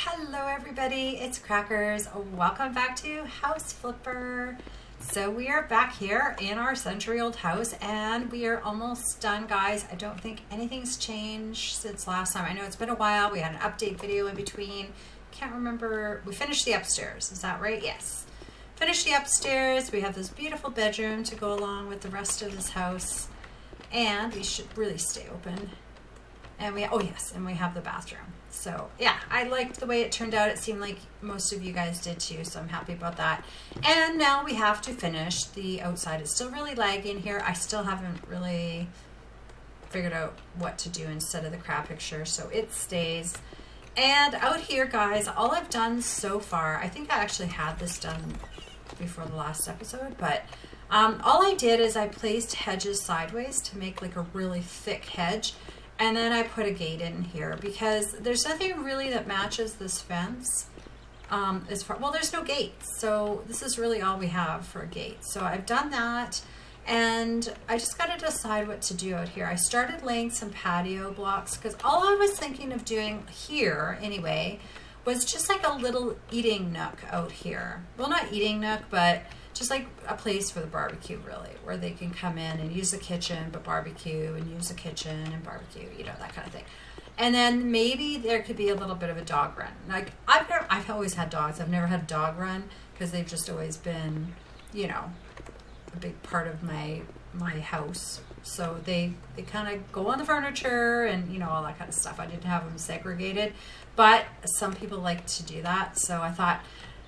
Hello everybody, it's Crackers. Welcome back to House Flipper. So we are back here in our century-old house and we are almost done, guys. I don't think anything's changed since last time. I know it's been a while. We had an update video in between. Can't remember. We finished the upstairs. Is that right? Yes. Finished the upstairs. We have this beautiful bedroom to go along with the rest of this house. And we should really stay open. And we, oh yes, and we have the bathroom. So yeah, I liked the way it turned out. It seemed like most of you guys did too, so I'm happy about that. And now we have to finish the outside. It's still really laggy here. I still haven't really figured out what to do instead of the crowd picture, so it stays. And out here, guys, all I've done so far, I think I actually had this done before the last episode, but all I did is I placed hedges sideways to make like a really thick hedge. And then I put a gate in here because there's nothing really that matches this fence. Well, there's no gates. So this is really all we have for a gate. So I've done that and I just got to decide what to do out here. I started laying some patio blocks because all I was thinking of doing here anyway was just like a little eating nook out here. Well, not eating nook, but just like a place for the barbecue, really, where they can come in and use the kitchen, but barbecue, and use the kitchen and barbecue, you know, that kind of thing. And then maybe there could be a little bit of a dog run. Like I've always had dogs. I've never had a dog run because they've just always been, you know, a big part of my house. So they kind of go on the furniture and, you know, all that kind of stuff. I didn't have them segregated, but some people like to do that. So I thought,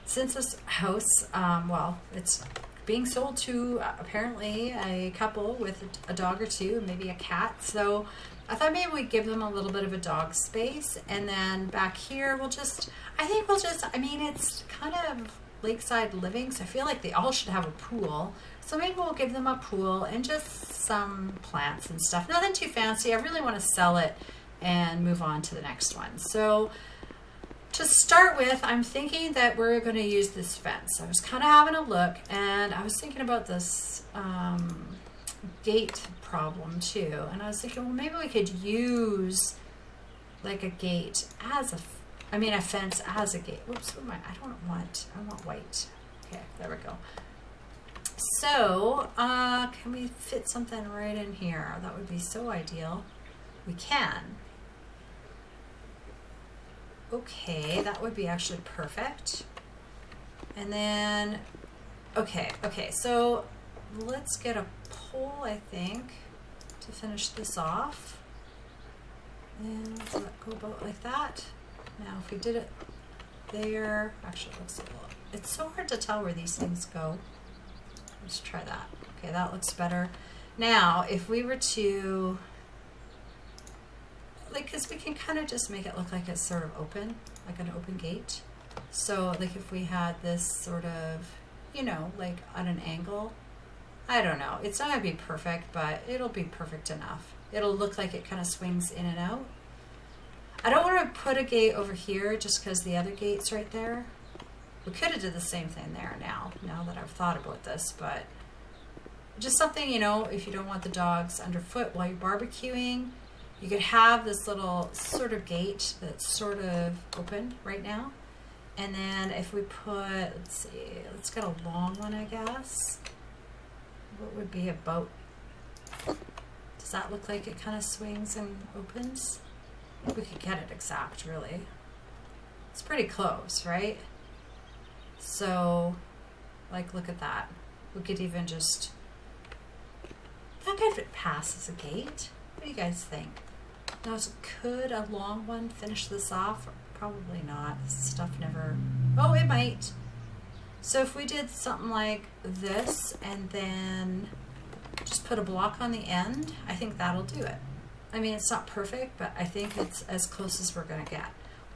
since this house, well, it's being sold to apparently a couple with a dog or two, maybe a cat. So I thought maybe we'd give them a little bit of a dog space. And then back here, I mean, it's kind of lakeside living, so I feel like they all should have a pool. So maybe we'll give them a pool and just some plants and stuff. Nothing too fancy. I really want to sell it and move on to the next one. So to start with, I'm thinking that we're going to use this fence. I was kind of having a look, and I was thinking about this gate problem too. And I was thinking, well, maybe we could use like a gate as a fence as a gate. Whoops, what am I want white. Okay, there we go. So, can we fit something right in here? That would be so ideal. We can. Okay, that would be actually perfect. And then, okay, so let's get a pole, I think, to finish this off. And let it go about like that. Now, if we did it there, actually it looks a little, it's so hard to tell where these things go. Let's try that. Okay, that looks better. Now, if we were to, like, because we can kind of just make it look like it's sort of open, like an open gate. So like if we had this sort of, you know, like on an angle, I don't know. It's not going to be perfect, but it'll be perfect enough. It'll look like it kind of swings in and out. I don't want to put a gate over here just because the other gate's right there. We could have did the same thing there now that I've thought about this, but just something, you know, if you don't want the dogs underfoot while you're barbecuing, you could have this little sort of gate that's sort of open right now. And then if we put, let's see, let's get a long one, I guess. What would be about, does that look like it kind of swings and opens? We could get it exact, really. It's pretty close, right? So, like, look at that. We could even just, that could pass as a gate. What do you guys think? Now, could a long one finish this off? Probably not. This stuff never... Oh, it might. So if we did something like this and then just put a block on the end, I think that'll do it. I mean, it's not perfect, but I think it's as close as we're going to get.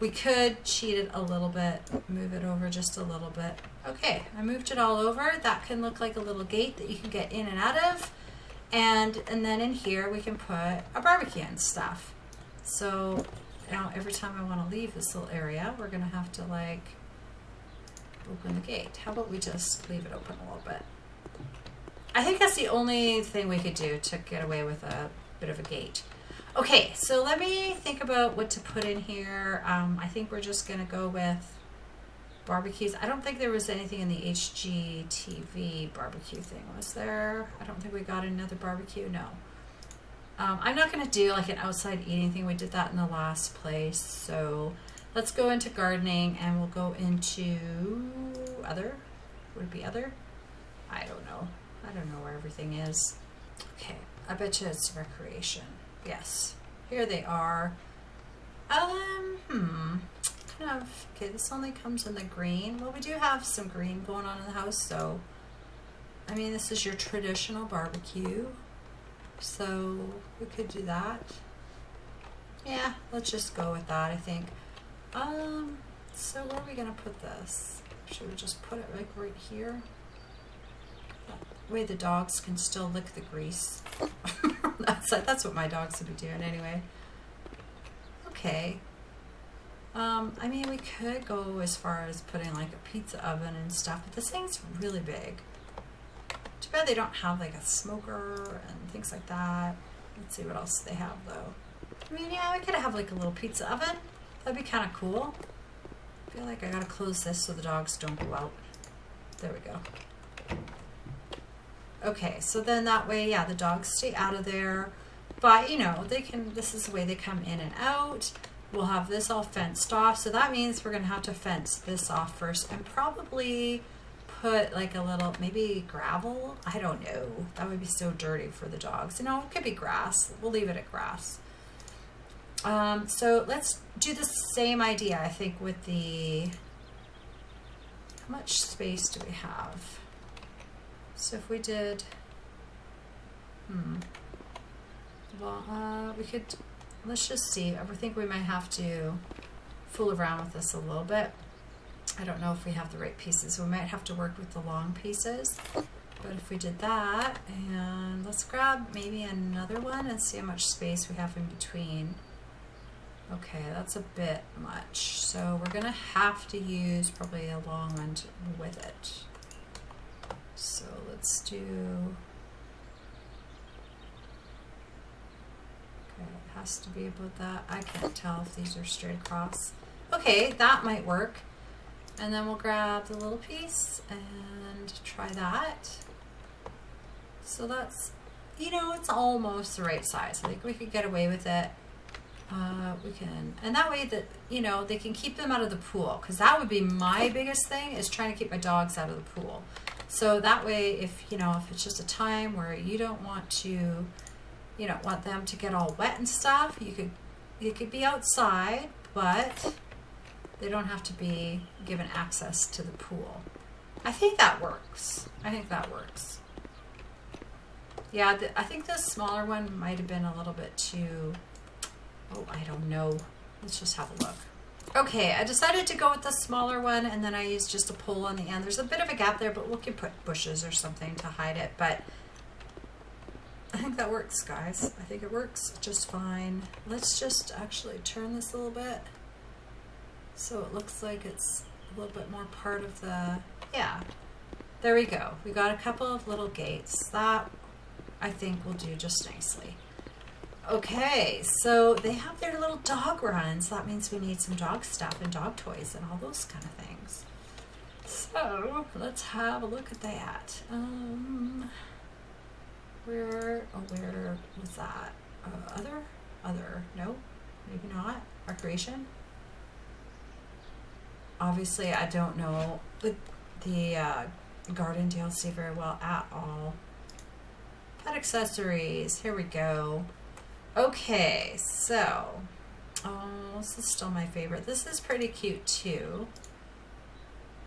We could cheat it a little bit, move it over just a little bit. Okay, I moved it all over. That can look like a little gate that you can get in and out of. And then in here we can put a barbecue and stuff. So now every time I want to leave this little area, we're going to have to like open the gate. How about we just leave it open a little bit? I think that's the only thing we could do to get away with a bit of a gate. Okay, so let me think about what to put in here. I think we're just gonna go with barbecues. I don't think there was anything in the HGTV barbecue thing, was there? I don't think we got another barbecue, no. I'm not gonna do like an outside eating thing. We did that in the last place. So let's go into gardening and we'll go into other. Would it be other? I don't know. I don't know where everything is. Okay, I bet you it's recreation. Yes, here they are. Kind of, okay, this only comes in the green. Well, we do have some green going on in the house, so, I mean, this is your traditional barbecue, so we could do that. Yeah, let's just go with that, I think. So where are we gonna put this? Should we just put it like right here? That way the dogs can still lick the grease. That's what my dogs would be doing anyway. Okay. I mean, we could go as far as putting like a pizza oven and stuff, but this thing's really big. Too bad they don't have like a smoker and things like that. Let's see what else they have though. I mean, yeah, we could have like a little pizza oven. That'd be kind of cool. I feel like I gotta close this so the dogs don't go out. There we go. Okay, so then that way, yeah, the dogs stay out of there. But, you know, they can, this is the way they come in and out. We'll have this all fenced off. So that means we're going to have to fence this off first and probably put like a little, maybe gravel. I don't know. That would be so dirty for the dogs. You know, it could be grass. We'll leave it at grass. So let's do the same idea, I think, with the, how much space do we have? So if we did, well, we could, let's just see. I think we might have to fool around with this a little bit. I don't know if we have the right pieces. We might have to work with the long pieces. But if we did that, and let's grab maybe another one and see how much space we have in between. Okay, that's a bit much. So we're gonna have to use probably a long one with it. So let's do, okay, it has to be about that. I can't tell if these are straight across. Okay, that might work. And then we'll grab the little piece and try that. So that's, you know, it's almost the right size. I think we could get away with it. We can, and that way that, you know, they can keep them out of the pool, because that would be my biggest thing, is trying to keep my dogs out of the pool. So that way, if, you know, if it's just a time where you don't want to, you don't want them to get all wet and stuff, you could be outside, but they don't have to be given access to the pool. I think that works. I think that works. Yeah, I think the smaller one might have been a little bit too, oh, I don't know. Let's just have a look. Okay, I decided to go with the smaller one, and then I used just a pole on the end. There's a bit of a gap there, but we can put bushes or something to hide it. But I think that works, guys. I think it works just fine. Let's just actually turn this a little bit so it looks like it's a little bit more part of the, yeah. There we go. We got a couple of little gates. That, I think, will do just nicely. Okay, so they have their little dog runs. That means we need some dog stuff and dog toys and all those kind of things. So let's have a look at that. Where was that? Other, no, maybe not. Recreation. Obviously, I don't know the garden DLC very well at all. Pet accessories. Here we go. Okay, so, oh, this is still my favorite. This is pretty cute too.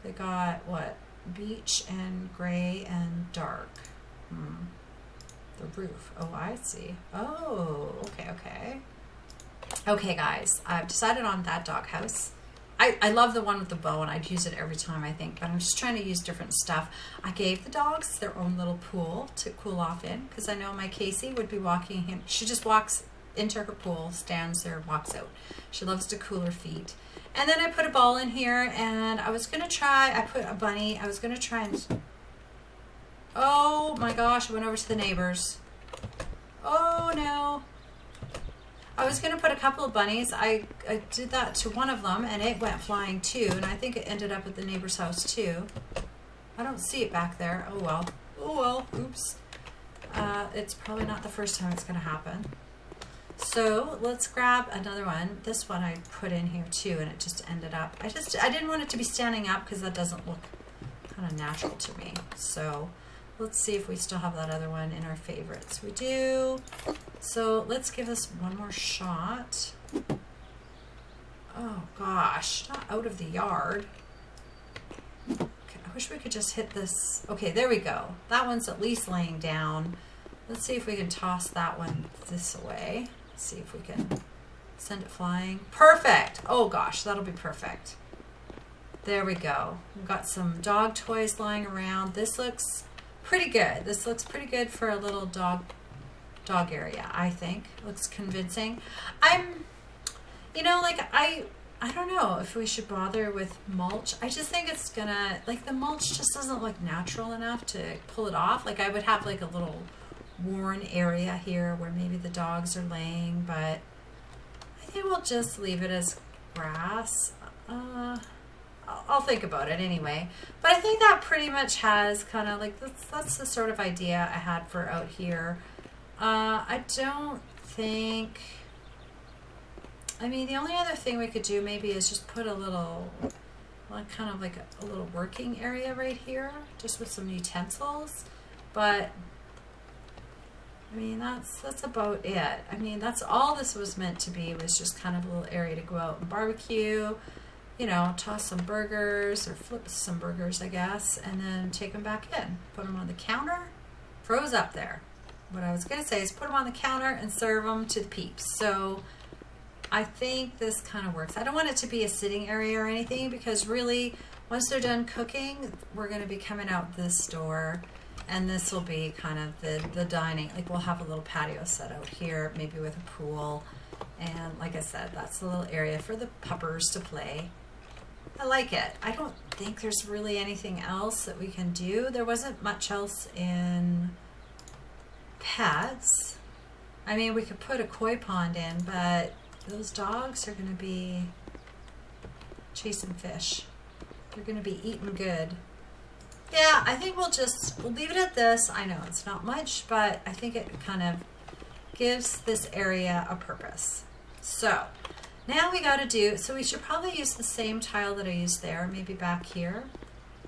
They got, what, beach and gray and dark. The roof. Oh, I see. Oh, okay. Okay, guys, I've decided on that doghouse. I love the one with the bow, and I'd use it every time, I think, but I'm just trying to use different stuff. I gave the dogs their own little pool to cool off in, because I know my Casey would be walking in. She just walks into her pool, stands there, walks out. She loves to cool her feet. And then I put a ball in here, and I was going to try, I put a bunny, I was going to try and, oh my gosh, I went over to the neighbors. Oh no. I was going to put a couple of bunnies. I did that to one of them, and it went flying too, and I think it ended up at the neighbor's house too. I don't see it back there. Oh well. Oh well. Oops. It's probably not the first time it's going to happen. So let's grab another one. This one I put in here too, and it just ended up. I didn't want it to be standing up because that doesn't look kind of natural to me. So let's see if we still have that other one in our favorites. We do. So let's give this one more shot. Oh gosh, not out of the yard. Okay, I wish we could just hit this. Okay, there we go. That one's at least laying down. Let's see if we can toss that one this way. Let's see if we can send it flying. Perfect. Oh gosh, that'll be perfect. There we go. We've got some dog toys lying around. This looks pretty good. This looks pretty good for a little dog area, I think. Looks convincing. You know, like I don't know if we should bother with mulch. I just think it's gonna, like, the mulch just doesn't look natural enough to pull it off. Like, I would have like a little worn area here where maybe the dogs are laying, but I think we'll just leave it as grass. I'll think about it anyway. But I think that pretty much has kind of like, that's the sort of idea I had for out here. I don't think, I mean, the only other thing we could do maybe is just put a little, like, kind of like a little working area right here, just with some utensils. But I mean, that's about it. I mean, that's all this was meant to be, was just kind of a little area to go out and barbecue, you know, toss some burgers or flip some burgers, I guess, and then take them back in, put them on the counter, froze up there. What I was going to say is put them on the counter and serve them to the peeps. So I think this kind of works. I don't want it to be a sitting area or anything, because really, once they're done cooking, we're going to be coming out this door, and this will be kind of the dining. Like, we'll have a little patio set out here, maybe with a pool. And like I said, that's a little area for the puppers to play. I like it. I don't think there's really anything else that we can do. There wasn't much else in pets. I mean, we could put a koi pond in, but those dogs are going to be chasing fish. They're going to be eating good. Yeah, I think we'll leave it at this. I know it's not much, but I think it kind of gives this area a purpose. So now we got to do, so we should probably use the same tile that I used there, maybe back here.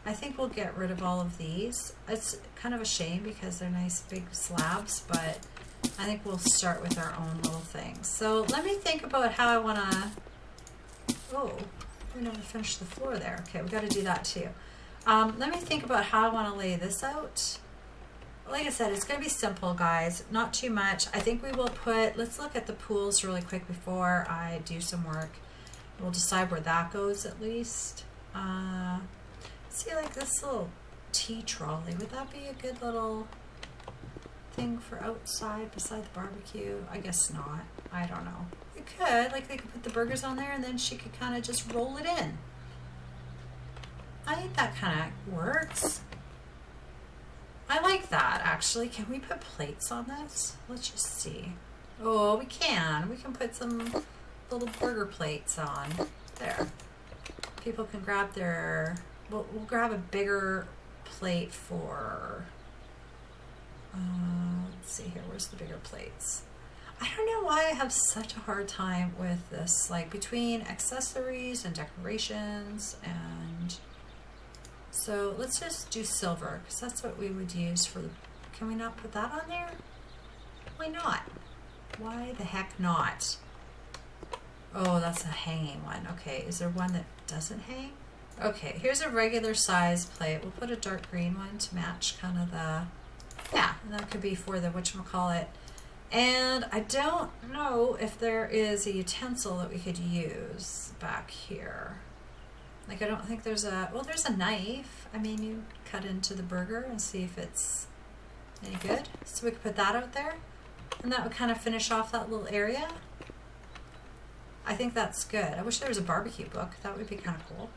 I think we'll get rid of all of these. It's kind of a shame because they're nice big slabs, but I think we'll start with our own little things. So let me think about how I want to, oh, we never finished the floor there. Okay, we got to do that too. Let me think about how I want to lay this out. Like I said, it's going to be simple, guys. Not too much. I think we will put, let's look at the pools really quick before I do some work. We'll decide where that goes at least. See, like this little tea trolley. Would that be a good little thing for outside beside the barbecue? I guess not. I don't know. It could. Like, they could put the burgers on there and then she could kind of just roll it in. I think that kind of works. I like that, actually. Can we put plates on this? Let's just see. Oh, we can. We can put some little burger plates on. There. People can grab their... We'll grab a bigger plate for... let's see here. Where's the bigger plates? I don't know why I have such a hard time with this. Like, between accessories and decorations and... So let's just do silver, because that's what we would use for the... Can we not put that on there? Why not? Why the heck not? Oh, that's a hanging one. Okay, is there one that doesn't hang? Okay, here's a regular size plate. We'll put a dark green one to match kind of the... Yeah, and that could be for the whatchamacallit. And I don't know if there is a utensil that we could use back here. Like, I don't think there's a... Well, there's a knife. I mean, you cut into the burger and see if it's any good. So we could put that out there. And that would kind of finish off that little area. I think that's good. I wish there was a barbecue book. That would be kind of cool.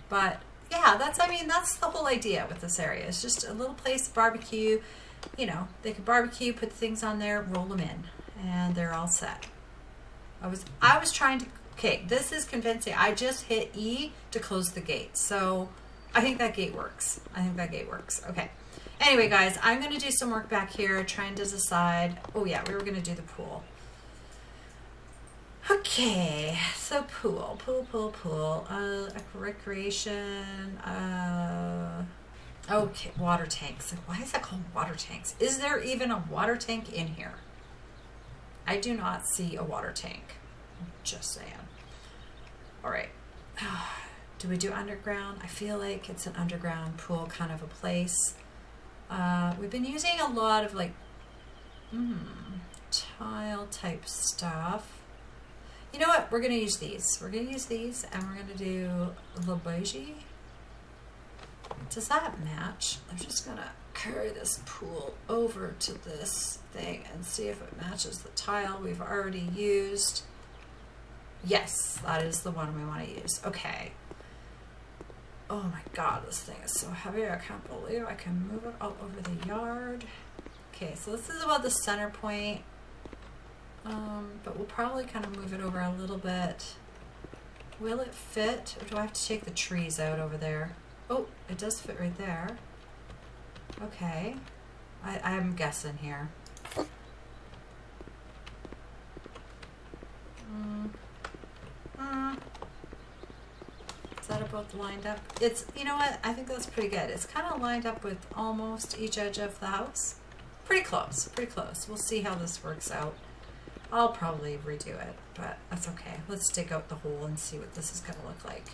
But, yeah, that's, I mean, that's the whole idea with this area. It's just a little place to barbecue. You know, they could barbecue, put things on there, roll them in. And they're all set. I was trying to, okay, this is convincing. I just hit E to close the gate. So I think that gate works. Okay. Anyway, guys, I'm going to do some work back here trying to decide. Oh, yeah, we were going to do the pool. Okay, so pool. Recreation. Okay, water tanks. Why is that called water tanks? Is there even a water tank in here? I do not see a water tank. Just saying. All right. Do we do underground? I feel like it's an underground pool kind of a place. We've been using a lot of like tile type stuff. You know what? We're going to use these. We're going to use these and we're going to do Le Bougie. Does that match? I'm just going to carry this pool over to this thing and see if it matches the tile we've already used. Yes, that is the one we want to use. Okay. Oh my God, this thing is so heavy. I can't believe I can move it all over the yard. Okay, so this is about the center point. But we'll probably kind of move it over a little bit. Will it fit? Or do I have to take the trees out over there? Oh, it does fit right there. Okay. I'm guessing here. Is that about lined up? It's, you know what? I think that's pretty good. It's kind of lined up with almost each edge of the house. Pretty close, pretty close. We'll see how this works out. I'll probably redo it, but that's okay. Let's dig out the hole and see what this is going to look like.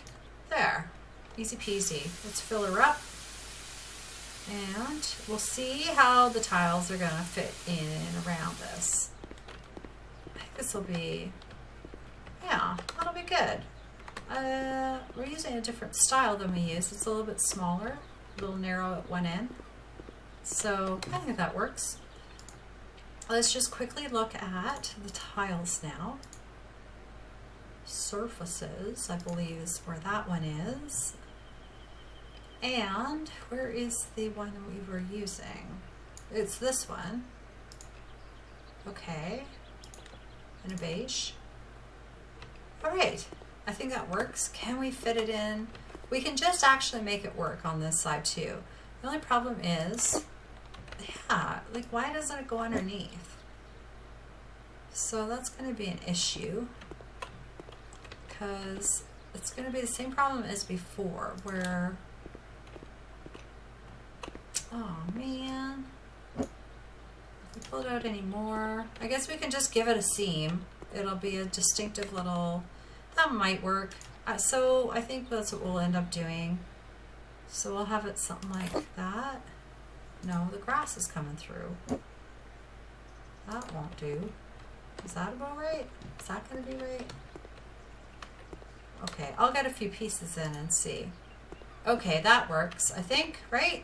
There. Easy peasy. Let's fill her up. And we'll see how the tiles are going to fit in and around this. I think this will be, yeah, that'll be good. We're using a different style than we use. It's a little bit smaller, a little narrow at one end. So I think that works. Let's just quickly look at the tiles now. Surfaces, I believe, is where that one is. And where is the one we were using? It's this one. Okay. And a beige. All right. I think that works. Can we fit it in? We can just actually make it work on this side too. The only problem is, yeah, like why doesn't it go underneath? So that's going to be an issue because it's going to be the same problem as before where, oh man, if we pull it out anymore, I guess we can just give it a seam. It'll be a distinctive little, that might work. So I think that's what we'll end up doing. So we'll have it something like that. No, the grass is coming through. That won't do. Is that about right? Is that going to be right? Okay, I'll get a few pieces in and see. Okay, that works, I think, right?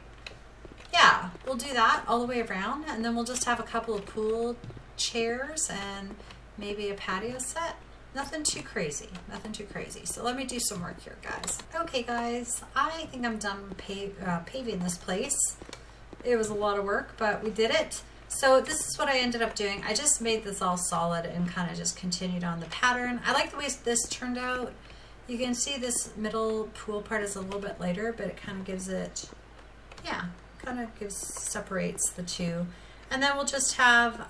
Yeah, we'll do that all the way around, and then we'll just have a couple of pool chairs and maybe a patio set. Nothing too crazy, nothing too crazy. So let me do some work here, guys. Okay, guys, I think I'm done paving this place. It was a lot of work, but we did it. So this is what I ended up doing. I just made this all solid and kind of just continued on the pattern. I like the way this turned out. You can see this middle pool part is a little bit lighter, but it kind of gives it, yeah, kind of separates the two. And then we'll just have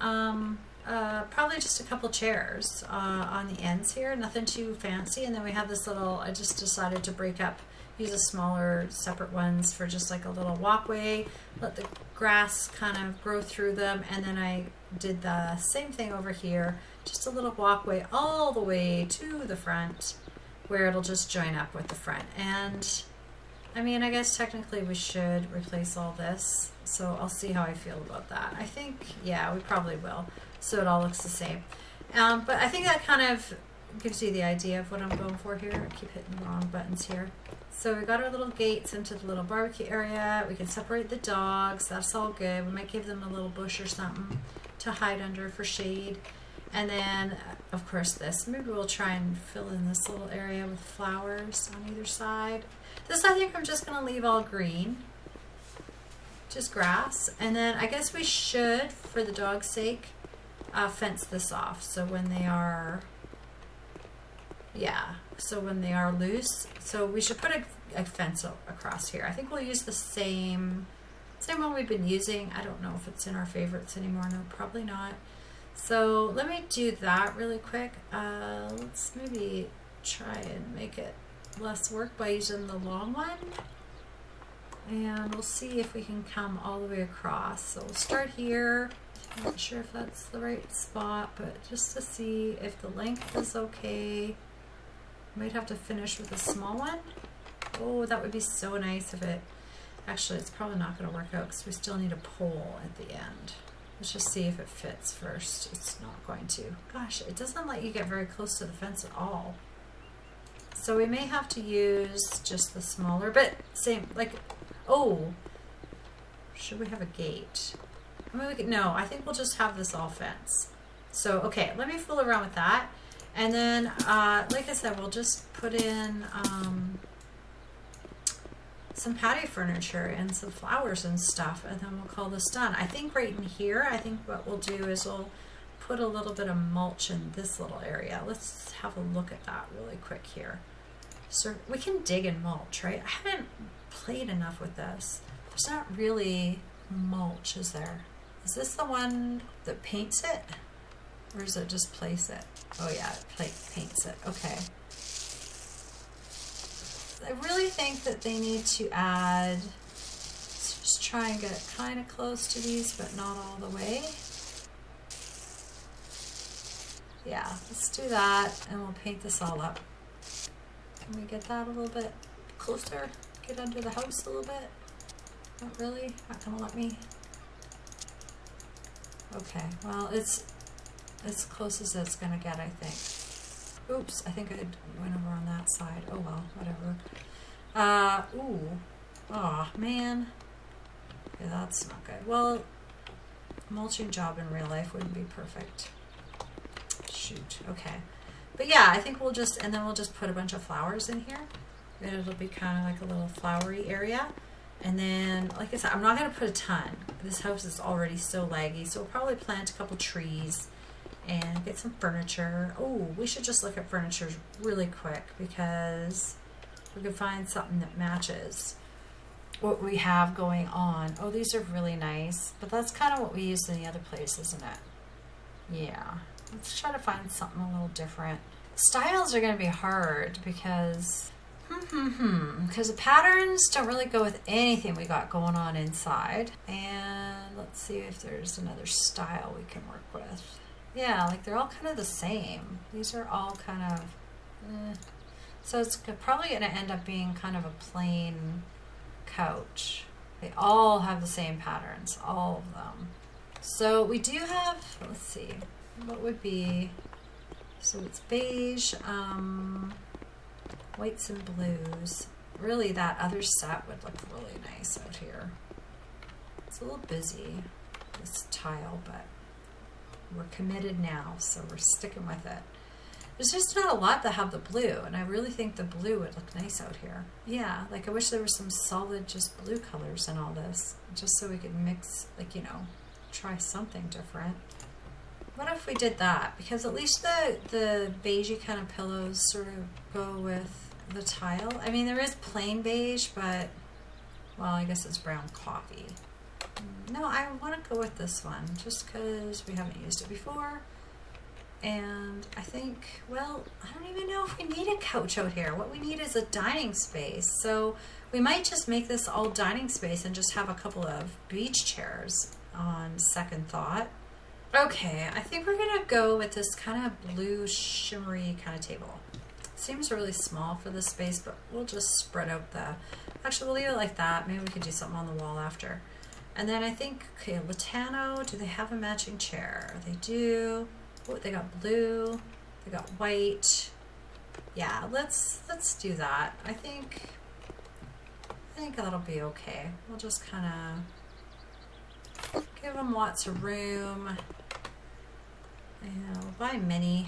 probably just a couple chairs on the ends here, nothing too fancy. And then we have this little, I just decided to break up, use a smaller separate ones for just like a little walkway, let the grass kind of grow through them. And then I did the same thing over here, just a little walkway all the way to the front where it'll just join up with the front. And I mean, I guess technically we should replace all this. So I'll see how I feel about that. I think, yeah, we probably will. So it all looks the same. But I think that kind of gives you the idea of what I'm going for here. I keep hitting the wrong buttons here. So we got our little gates into the little barbecue area. We can separate the dogs. That's all good. We might give them a little bush or something to hide under for shade. And then, of course, this. Maybe we'll try and fill in this little area with flowers on either side. This I think I'm just going to leave all green. Just grass. And then I guess we should, for the dog's sake, fence this off. So when they are Yeah, so when they are loose, so we should put a fence across here. I think we'll use the same one we've been using. I don't know if it's in our favorites anymore. No, probably not. So let me do that really quick. Let's maybe try and make it less work by using the long one. And we'll see if we can come all the way across. So we'll start here. I'm not sure if that's the right spot, but just to see if the length is okay. Might have to finish with a small one. Oh, that would be so nice if it, actually it's probably not going to work out because we still need a pole at the end. Let's just see if it fits first. It's not going to. Gosh, it doesn't let you get very close to the fence at all. So we may have to use just the smaller, but same, like, oh, should we have a gate? I mean, we could, no, I think we'll just have this all fence. So, okay, let me fool around with that. And then, like I said, we'll just put in some patio furniture and some flowers and stuff, and then we'll call this done. I think right in here, I think what we'll do is we'll put a little bit of mulch in this little area. Let's have a look at that really quick here. So we can dig in mulch, right? I haven't played enough with this. There's not really mulch, is there? Is this the one that paints it? Or does it just place it? Oh yeah, it paints it. Okay. I really think that they need to add, let's just try and get kind of close to these, but not all the way. Yeah, let's do that, and we'll paint this all up. Can we get that a little bit closer? Get under the house a little bit? Not really? Not gonna let me? Okay, well, it's as close as it's gonna get, I think. Oops, I think I went over on that side. Oh well, whatever. Ooh. Aw, man. Yeah, that's not good. Well, mulching job in real life wouldn't be perfect. Shoot, okay. But yeah, I think we'll just, and then we'll just put a bunch of flowers in here. And it'll be kind of like a little flowery area. And then, like I said, I'm not going to put a ton. This house is already so laggy, so we'll probably plant a couple trees and get some furniture. Oh, we should just look at furniture really quick because we can find something that matches what we have going on. Oh, these are really nice, but that's kind of what we used in the other place, isn't it? Yeah. Let's try to find something a little different. Styles are going to be hard because because the patterns don't really go with anything we got going on inside. And let's see if there's another style we can work with. Yeah, like they're all kind of the same. These are all kind of so it's probably going to end up being kind of a plain couch. They all have the same patterns, all of them. So we do have, let's see, what would be, so it's beige, whites and blues. Really, that other set would look really nice out here. It's a little busy, this tile, but we're committed now, so we're sticking with it. There's just not a lot that have the blue, and I really think the blue would look nice out here. Yeah, like I wish there were some solid just blue colors in all this, just so we could mix, like, you know, try something different. What if we did that? Because at least the beigey kind of pillows sort of go with the tile. I mean, there is plain beige, but, well, I guess it's brown coffee. No, I want to go with this one, just because we haven't used it before. And I think, well, I don't even know if we need a couch out here. What we need is a dining space. So we might just make this all dining space and just have a couple of beach chairs on second thought. Okay, I think we're going to go with this kind of blue shimmery kind of table. Seems really small for this space, but we'll just spread out the... Actually, we'll leave it like that. Maybe we could do something on the wall after. And then I think, okay, Latano, do they have a matching chair? They do. Oh, they got blue. They got white. Yeah, let's do that. I think that'll be okay. We'll just kind of give them lots of room. And we'll buy mini.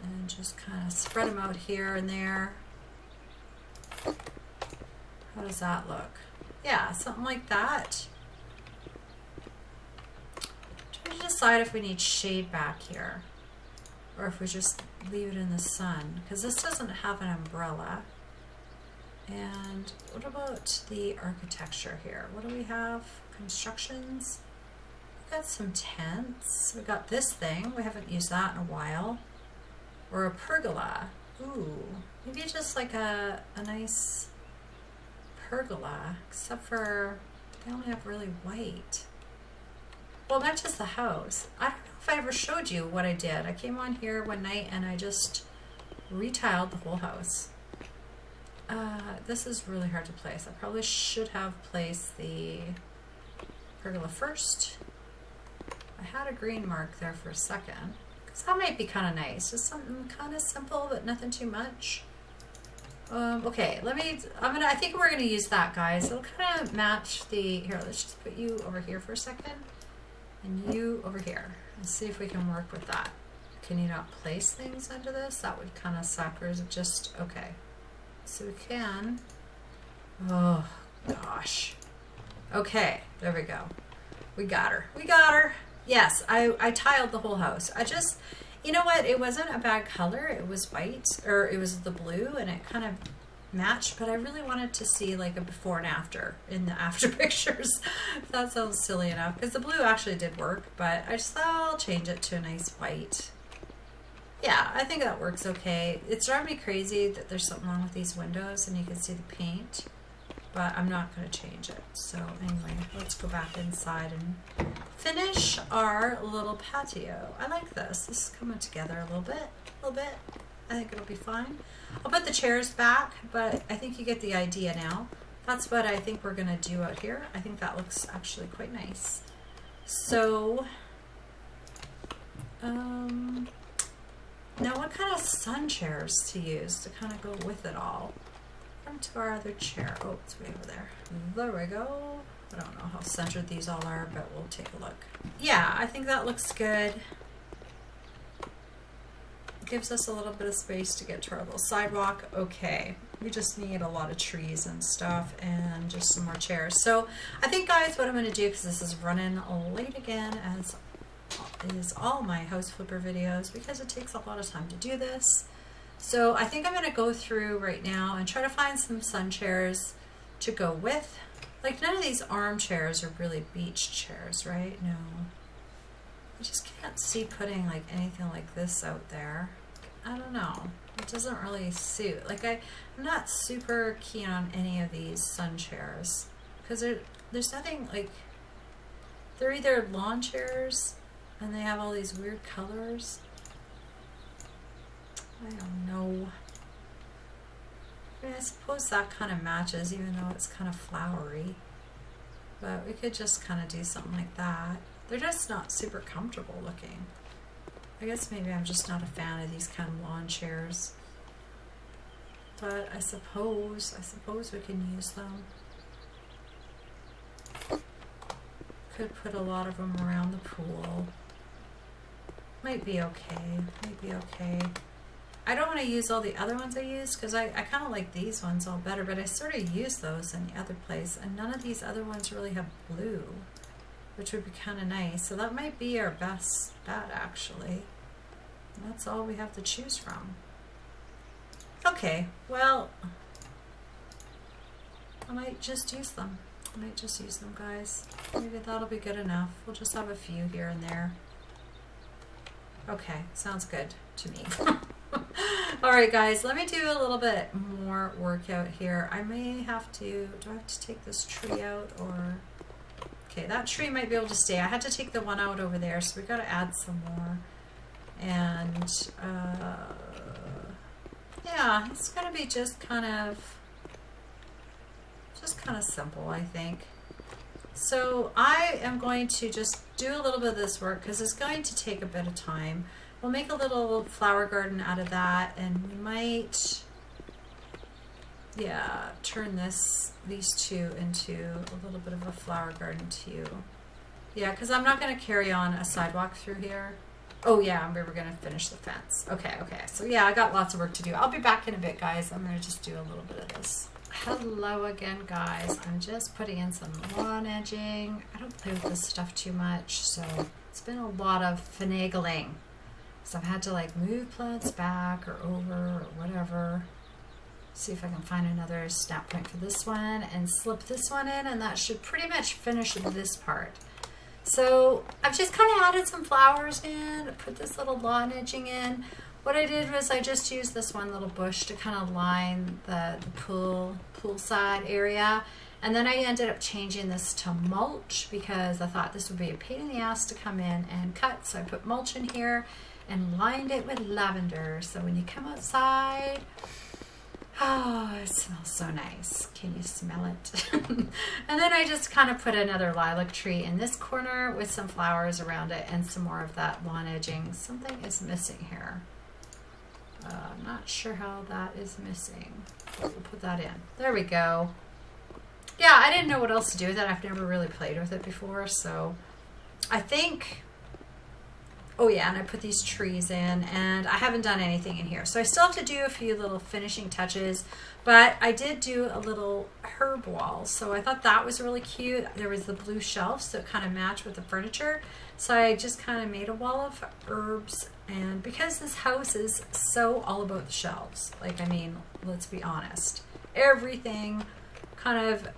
And just kind of spread them out here and there. How does that look? Yeah, something like that. Trying to decide if we need shade back here. or if we just leave it in the sun, because this doesn't have an umbrella. And what about the architecture here? What do we have? Constructions. We've got some tents. We got this thing. We haven't used that in a while. Or a pergola. Ooh, maybe just like a nice pergola, except for they only have really white. Well, that's just the house. I don't know if I ever showed you what I did. I came on here one night and I just retiled the whole house. This is really hard to place. I probably should have placed the pergola first. I had a green mark there for a second. Because that might be kind of nice. Just something kind of simple, but nothing too much. Okay, I think we're gonna use that, guys. It'll kind of match the, here, let's just put you over here for a second. And you over here. And see if we can work with that. Can you not place things under this? That would kind of suck, or is it just, okay. So we can, oh gosh. Okay, there we go. We got her. We got her. Yes, I tiled the whole house. I just, you know what? It wasn't a bad color. It was white, or it was the blue, and it kind of matched, but I really wanted to see like a before and after in the after pictures. That sounds silly enough, because the blue actually did work, but I just thought I'll change it to a nice white. Yeah, I think that works okay. It's driving me crazy that there's something wrong with these windows and you can see the paint, but I'm not going to change it. So anyway, let's go back inside and finish our little patio. I like this. This is coming together a little bit. I think it'll be fine. I'll put the chairs back, but I think you get the idea now. That's what I think we're going to do out here. I think that looks actually quite nice. So, now what kind of sun chairs to use to kind of go with it all? Come to our other chair. Oh, it's way over there. There we go. I don't know how centered these all are, but we'll take a look. Yeah, I think that looks good. Gives us a little bit of space to get to our little sidewalk. Okay, we just need a lot of trees and stuff and just some more chairs. So I think, guys, what I'm going to do, because this is running late again, as is all my house flipper videos, because it takes a lot of time to do this. So I think I'm going to go through right now and try to find some sun chairs to go with. Like, none of these armchairs are really beach chairs, right? No. I just can't see putting like anything like this out there. I don't know. It doesn't really suit. Like, I'm not super keen on any of these sun chairs, because there's nothing like, they're either lawn chairs and they have all these weird colors. I don't know. I mean, I suppose that kind of matches, even though it's kind of flowery. But we could just kind of do something like that. They're just not super comfortable looking. I guess maybe I'm just not a fan of these kind of lawn chairs. But I suppose we can use them. Could put a lot of them around the pool. Might be okay. Might be okay. I don't want to use all the other ones I used, because I kind of like these ones all better, but I sort of used those in the other place, and none of these other ones really have blue, which would be kind of nice. So that might be our best bet, actually. And that's all we have to choose from. Okay, well, I might just use them. I might just use them, guys. Maybe that'll be good enough. We'll just have a few here and there. Okay, sounds good to me. Alright, guys, let me do a little bit more work out here. I may have to, do I have to take this tree out, or... Okay, that tree might be able to stay. I had to take the one out over there, so we've got to add some more. And, yeah, it's going to be just kind of simple, I think. So I am going to just do a little bit of this work, because it's going to take a bit of time. We'll make a little flower garden out of that, and we might, yeah, turn these two into a little bit of a flower garden too. Yeah, because I'm not going to carry on a sidewalk through here. Oh yeah, we were going to finish the fence. Okay, so yeah, I got lots of work to do. I'll be back in a bit, guys. I'm going to just do a little bit of this. Hello again, guys. I'm just putting in some lawn edging. I don't play with this stuff too much, so it's been a lot of finagling. So I've had to like move plants back or over or whatever. See if I can find another snap point for this one and slip this one in, and that should pretty much finish this part. So I've just kind of added some flowers in, put this little lawn edging in. What I did was I just used this one little bush to kind of line the poolside area. And then I ended up changing this to mulch because I thought this would be a pain in the ass to come in and cut. So I put mulch in here and lined it with lavender. So when you come outside, oh, it smells so nice. Can you smell it? And then I just kind of put another lilac tree in this corner with some flowers around it and some more of that lawn edging. Something is missing here. I'm not sure how that is missing. But we'll put that in. There we go. Yeah, I didn't know what else to do with it. I've never really played with it before, so I think... Oh yeah, and I put these trees in, and I haven't done anything in here. So I still have to do a few little finishing touches, but I did do a little herb wall. So I thought that was really cute. There was the blue shelf, so it kind of matched with the furniture. So I just kind of made a wall of herbs, and because this house is so all about the shelves, like, I mean, let's be honest. Everything kind of...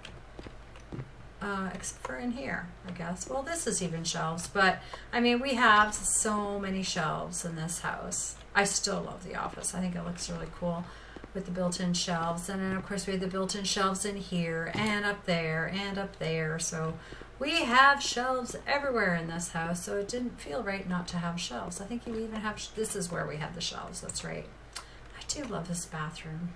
except for in here, I guess. Well, this is even shelves, but I mean, we have so many shelves in this house. I still love the office. I think it looks really cool with the built-in shelves. And then, of course, we have the built-in shelves in here and up there and up there. So we have shelves everywhere in this house, so it didn't feel right not to have shelves. I think you even have, this is where we have the shelves. That's right. I do love this bathroom.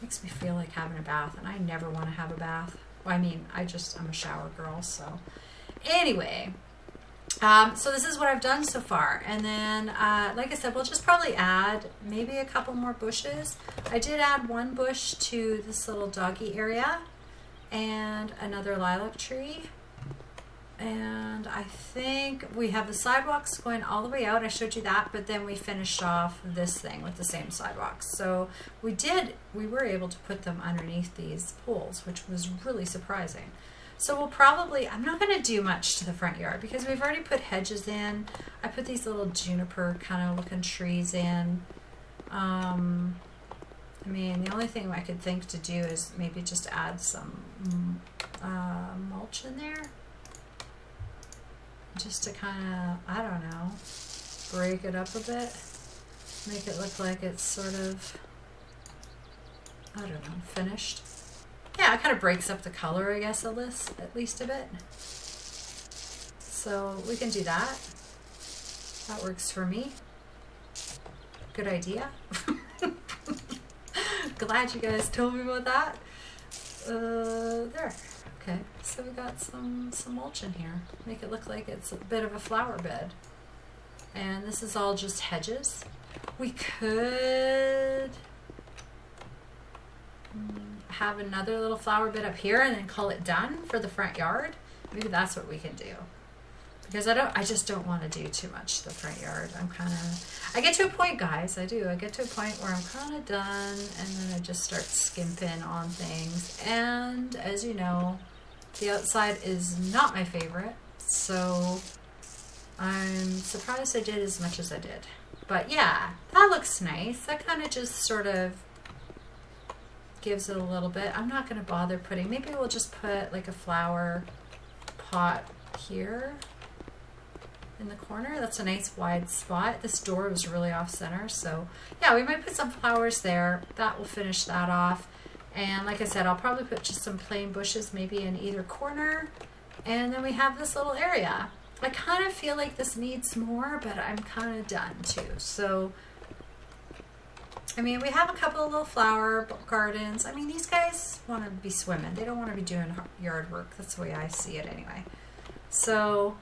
Makes me feel like having a bath, and I never want to have a bath. Well, I mean, I'm a shower girl, so anyway, so this is what I've done so far. And then, like I said, we'll just probably add maybe a couple more bushes. I did add one bush to this little doggy area and another lilac tree. And I think we have the sidewalks going all the way out. I showed you that, but then we finished off this thing with the same sidewalks. So we were able to put them underneath these poles, which was really surprising. So we'll probably, I'm not going to do much to the front yard because we've already put hedges in. I put these little juniper kind of looking trees in. I mean, the only thing I could think to do is maybe just add some mulch in there. Just to kind of, I don't know, break it up a bit. Make it look like it's sort of, I don't know, finished. Yeah, it kind of breaks up the color, I guess, at least a bit. So we can do that. That works for me. Good idea. Glad you guys told me about that. There. Okay, so we got some mulch in here. Make it look like it's a bit of a flower bed. And this is all just hedges. We could have another little flower bed up here and then call it done for the front yard. Maybe that's what we can do. Because I just don't want to do too much to the front yard. I get to a point, guys, I get to a point where I'm kind of done, and then I just start skimping on things. And as you know, the outside is not my favorite, so I'm surprised I did as much as I did. But yeah, that looks nice. That kind of just sort of gives it a little bit. I'm not going to bother putting, maybe we'll just put like a flower pot here in the corner. That's a nice wide spot. This door was really off center, so yeah, we might put some flowers there. That will finish that off. And like I said, I'll probably put just some plain bushes maybe in either corner. And then we have this little area. I kind of feel like this needs more, but I'm kind of done too. So, I mean, we have a couple of little flower gardens. I mean, these guys want to be swimming. They don't want to be doing yard work. That's the way I see it anyway. So,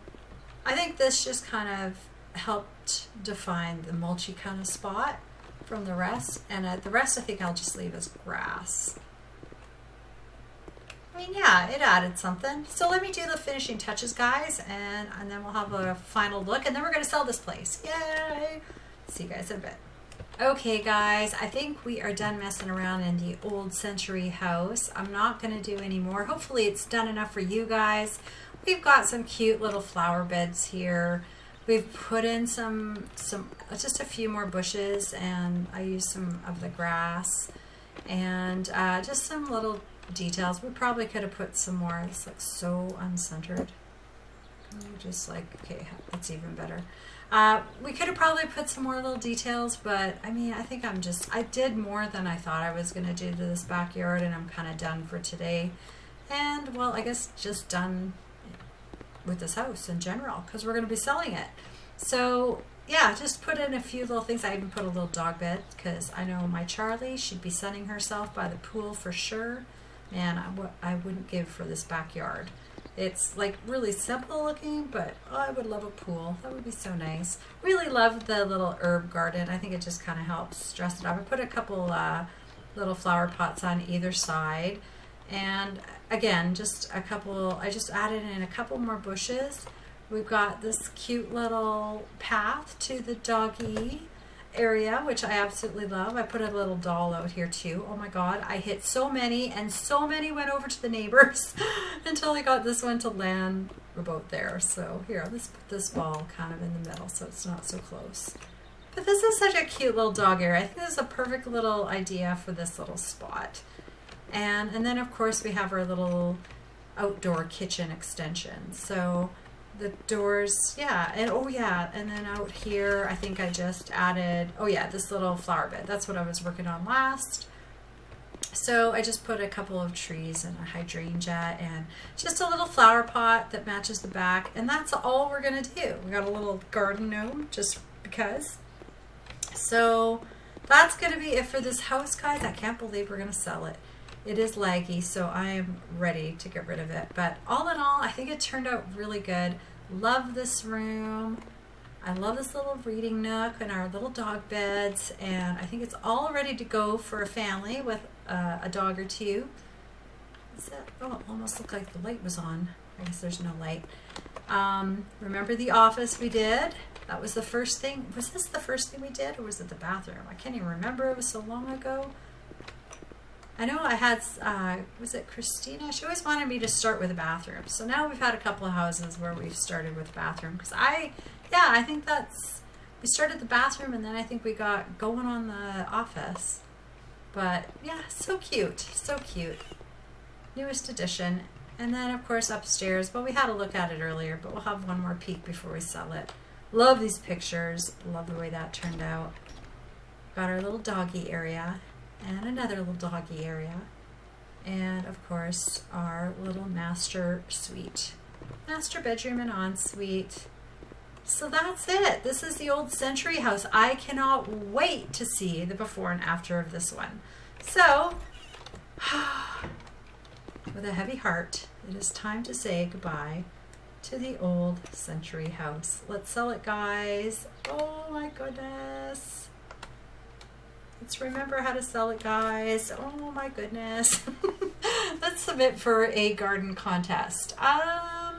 I think this just kind of helped define the mulchy kind of spot from the rest, and the rest I think I'll just leave as grass. I mean, yeah, it added something. So let me do the finishing touches, guys, and then we'll have a final look, and then we're going to sell this place. Yay! See you guys in a bit. Okay, guys, I think we are done messing around in the old century house. I'm not going to do any more. Hopefully it's done enough for you guys. We've got some cute little flower beds here. We've put in some just a few more bushes, and I used some of the grass, and just some little details. We probably could have put some more. This looks so uncentered. Just like, okay, that's even better. We could have probably put some more little details, but I mean, I think I did more than I thought I was going to do to this backyard, and I'm kind of done for today. And, well, I guess just done with this house in general, because we're going to be selling it. So, yeah, just put in a few little things. I even put a little dog bed, because I know my Charlie, she'd be sunning herself by the pool for sure. Man, I wouldn't give for this backyard. It's like really simple looking, but I would love a pool. That would be so nice. Really love the little herb garden. I think it just kind of helps dress it up. I put a couple little flower pots on either side. And again, just a couple, I just added in a couple more bushes. We've got this cute little path to the doggy area, which I absolutely love. I put a little doll out here too. Oh my god, I hit so many, and so many went over to the neighbors until I got this one to land about there. So here, let's put this ball kind of in the middle so it's not so close. But this is such a cute little dog area. I think this is a perfect little idea for this little spot. And then of course we have our little outdoor kitchen extension. So the doors, yeah, and oh yeah, and then out here I think I just added, oh yeah, this little flower bed. That's what I was working on last. So I just put a couple of trees and a hydrangea and just a little flower pot that matches the back, and that's all we're gonna do. We got a little garden gnome just because. So that's gonna be it for this house, guys. I can't believe we're gonna sell it. It is laggy, so I am ready to get rid of it. But all in all, I think it turned out really good. Love this room. I love this little reading nook and our little dog beds. And I think it's all ready to go for a family with a dog or two. Is that, oh, it almost looked like the light was on. I guess there's no light. Remember the office we did? That was the first thing. Was this the first thing we did, or was it the bathroom? I can't even remember. It was so long ago. I know I had, was it Christina? She always wanted me to start with a bathroom. So now we've had a couple of houses where we've started with a bathroom. Because I think we started the bathroom, and then I think we got going on the office. But yeah, so cute, so cute. Newest addition. And then of course upstairs, well, we had a look at it earlier, but we'll have one more peek before we sell it. Love these pictures. Love the way that turned out. Got our little doggy area. And another little doggy area, and of course our little master suite, master bedroom and ensuite. So that's it. This is the old Century house. I cannot wait to see the before and after of this one. So with a heavy heart, it is time to say goodbye to the old Century house. Let's sell it, guys. Oh my goodness. Let's remember how to sell it, guys. Oh my goodness. Let's submit for a garden contest. I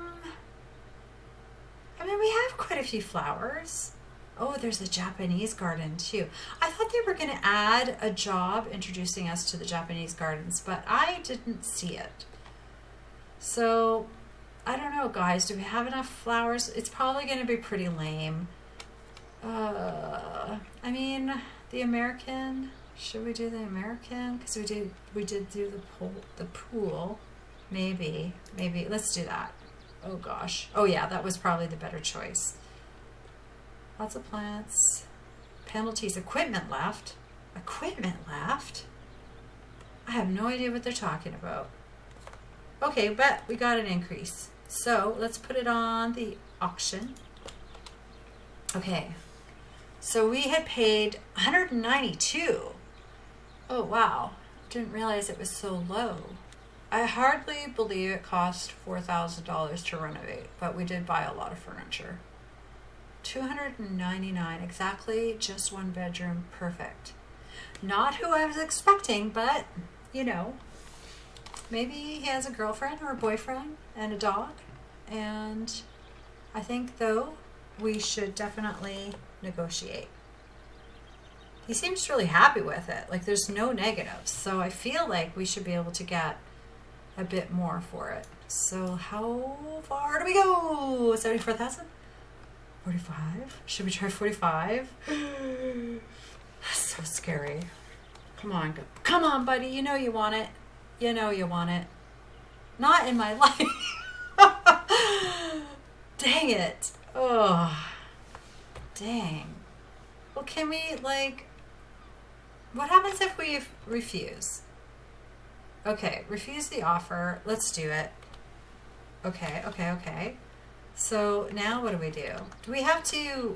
mean, we have quite a few flowers. Oh, there's a Japanese garden too. I thought they were going to add a job introducing us to the Japanese gardens, but I didn't see it. So, I don't know, guys. Do we have enough flowers? It's probably going to be pretty lame. I mean, the American, should we do the American? Because we did do the pool. Maybe, let's do that. Oh gosh. Oh yeah, that was probably the better choice. Lots of plants. Penalties, equipment left. Equipment left? I have no idea what they're talking about. Okay, but we got an increase. So let's put it on the auction. Okay. So we had paid $192. Oh, wow. Didn't realize it was so low. I hardly believe it cost $4,000 to renovate, but we did buy a lot of furniture. $299, exactly, just one bedroom, perfect. Not who I was expecting, but, you know, maybe he has a girlfriend or a boyfriend and a dog. And I think, though, we should definitely negotiate. He seems really happy with it. Like, there's no negatives. So I feel like we should be able to get a bit more for it. So how far do we go? 74,000? 45? Should we try 45? So scary. Come on, come on, buddy. You know you want it. You know you want it. Not in my life. Dang it. Oh, dang. Well, can we, like, what happens if we refuse? Okay, refuse the offer. Let's do it. Okay, okay, okay. So now what do we do? Do we have to,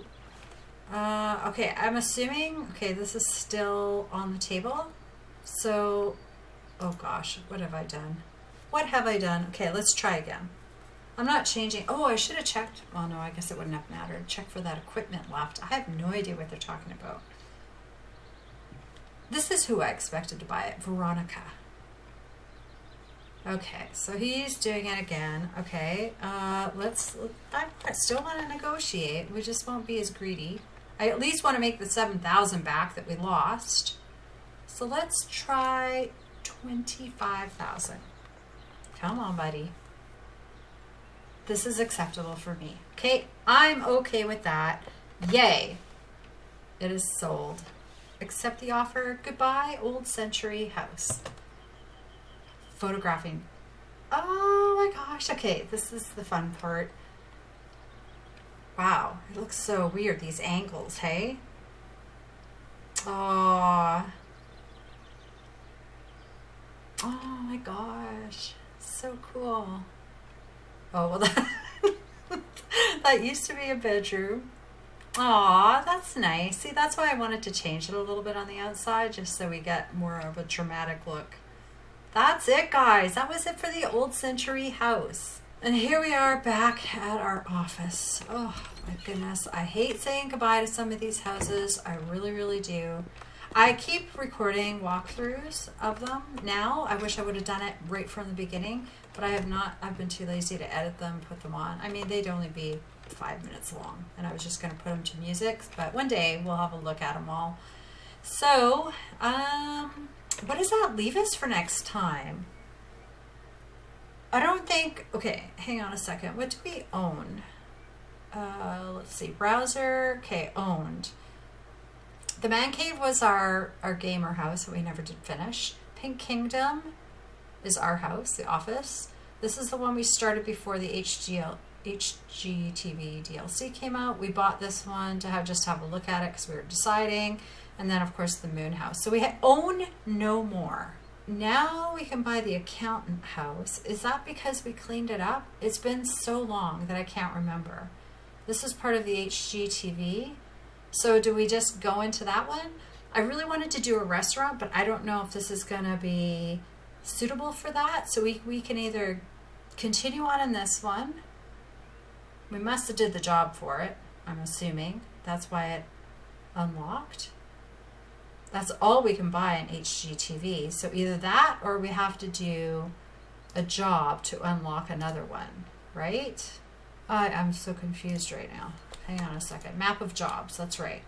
okay, I'm assuming, okay, this is still on the table. So, oh gosh, what have I done? What have I done? Okay, let's try again. I'm not changing. Oh, I should have checked. Well, no, I guess it wouldn't have mattered. Check for that equipment left. I have no idea what they're talking about. This is who I expected to buy it, Veronica. Okay, so he's doing it again. Okay, I still want to negotiate. We just won't be as greedy. I at least want to make the 7,000 back that we lost. So let's try 25,000. Come on, buddy. This is acceptable for me. Okay, I'm okay with that. Yay. It is sold. Accept the offer. Goodbye, old century house. Photographing. Oh my gosh. Okay, this is the fun part. Wow, it looks so weird, these angles, hey? Oh. Oh my gosh. So cool. Oh, well, that used to be a bedroom. Aw, that's nice. See, that's why I wanted to change it a little bit on the outside, just so we get more of a dramatic look. That's it, guys. That was it for the old century house. And here we are back at our office. Oh, my goodness. I hate saying goodbye to some of these houses. I really, really do. I keep recording walkthroughs of them now. I wish I would have done it right from the beginning, but I have not. I've been too lazy to edit them, put them on. I mean, they'd only be 5 minutes long, and I was just going to put them to music, but one day we'll have a look at them all. So, what does that leave us for next time? I don't think, okay, hang on a second. What do we own? Let's see, browser, okay, owned. The man cave was our gamer house that we never did finish. Pink Kingdom is our house, the office. This is the one we started before the HGTV DLC came out. We bought this one to just have a look at it because we were deciding. And then, of course, the moon house. So we own no more. Now we can buy the accountant house. Is that because we cleaned it up? It's been so long that I can't remember. This is part of the HGTV. So do we just go into that one? I really wanted to do a restaurant, but I don't know if this is going to be suitable for that. So we can either continue on in this one. We must have did the job for it, I'm assuming. That's why it unlocked. That's all we can buy in HGTV. So either that or we have to do a job to unlock another one, right? I'm so confused right now. Hang on a second. Map of jobs. That's right.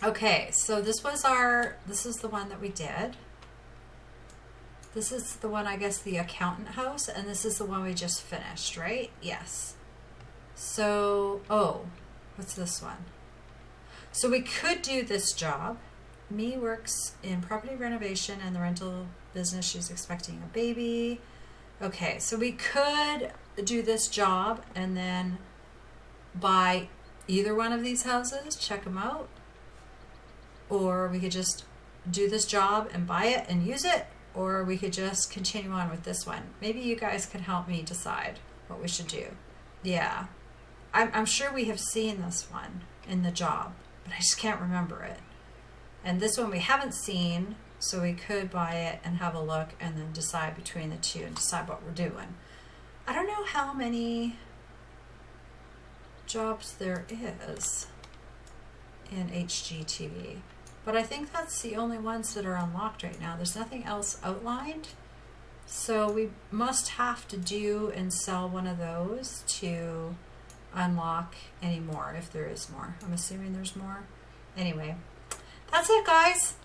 Okay, so this is the one that we did. This is the one, I guess, the accountant house, and this is the one we just finished, right? Yes. So, oh, what's this one? So we could do this job. Me works in property renovation and the rental business. She's expecting a baby. Okay, so we could do this job and then buy either one of these houses, check them out, or we could just do this job and buy it and use it, or we could just continue on with this one. Maybe you guys could help me decide what we should do. Yeah, I'm sure we have seen this one in the job, but I just can't remember it. And this one we haven't seen, so we could buy it and have a look and then decide between the two and decide what we're doing. I don't know how many jobs there is in HGTV, but I think that's the only ones that are unlocked right now. There's nothing else outlined, so we must have to do and sell one of those to unlock any more, if there is more. I'm assuming there's more. Anyway, that's it, guys.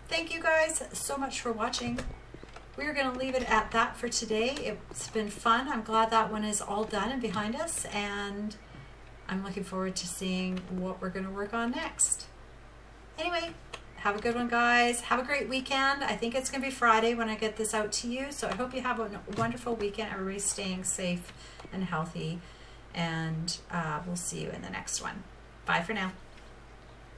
Thank you guys so much for watching. We're going to leave it at that for today. It's been fun. I'm glad that one is all done and behind us, and I'm looking forward to seeing what we're going to work on next. Anyway, have a good one, guys. Have a great weekend. I think it's going to be Friday when I get this out to you. So I hope you have a wonderful weekend. Everybody's staying safe and healthy. And we'll see you in the next one. Bye for now.